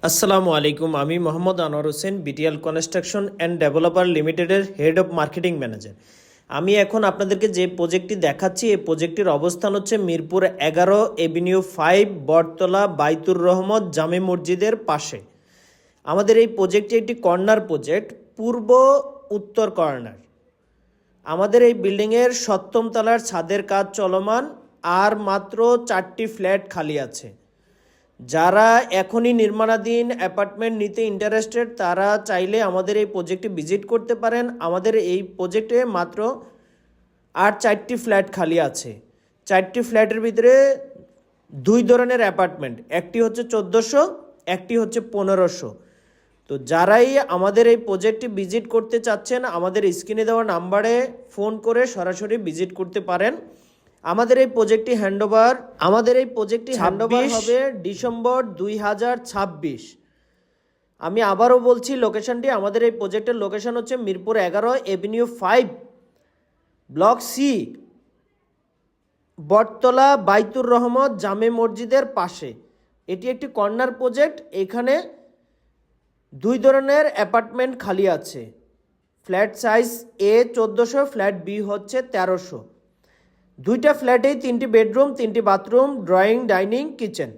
আসসালামু আলাইকুম, আমি Mohammad Anwar Hossain, BTL construction and developer লিমিটেডের হেড অফ মার্কেটিং ম্যানেজার। আমি এখন আপনাদেরকে যে প্রজেক্টটি দেখাচ্ছি, এই প্রজেক্টটির অবস্থান হচ্ছে মিরপুর 11 এভিনিউ 5, বটতলা, বাইতুর রহমত জামে মসজিদের পাশে। আমাদের এই প্রজেক্টটি একটি কর্নার প্রজেক্ট, পূর্ব উত্তর কর্নার। আমাদের এই বিল্ডিংয়ের 7ম তলার ছাদের কাজ চলমান, আর মাত্র 4টি ফ্ল্যাট খালি আছে। যারা এখনই নির্মাণাধীন অ্যাপার্টমেন্ট নিতে ইন্টারেস্টেড, তারা চাইলে আমাদের এই প্রজেক্টে ভিজিট করতে পারেন। আমাদের এই প্রজেক্টে মাত্র আর 4টি ফ্ল্যাট খালি আছে। 4টি ফ্ল্যাটের ভিতরে 2 ধরনের অ্যাপার্টমেন্ট, একটি হচ্ছে 1400, একটি হচ্ছে 1500। তো যারাই আমাদের এই প্রজেক্টটি ভিজিট করতে চাচ্ছেন, আমাদের স্ক্রিনে দেওয়া নাম্বারে ফোন করে সরাসরি ভিজিট করতে পারেন। আমাদের এই প্রজেক্টটি হ্যান্ডওভার হবে ডিসেম্বর 2026। আমি আবারও বলছি লোকেশনটি, আমাদের এই প্রজেক্টের লোকেশন হচ্ছে মিরপুর 11 এভিনিউ 5, ব্লক সি, বটতলা, বাইতুর রহমত জামে মসজিদের পাশে। এটি একটি কর্নার প্রজেক্ট। এখানে 2 ধরনের অ্যাপার্টমেন্ট খালি আছে। ফ্ল্যাট সাইজ এ 1400, ফ্ল্যাট বি হচ্ছে 1300। 2টা ফ্ল্যাটেই 3টি বেডরুম, 3টি বাথরুম, ড্রয়িং, ডাইনিং, কিচেন।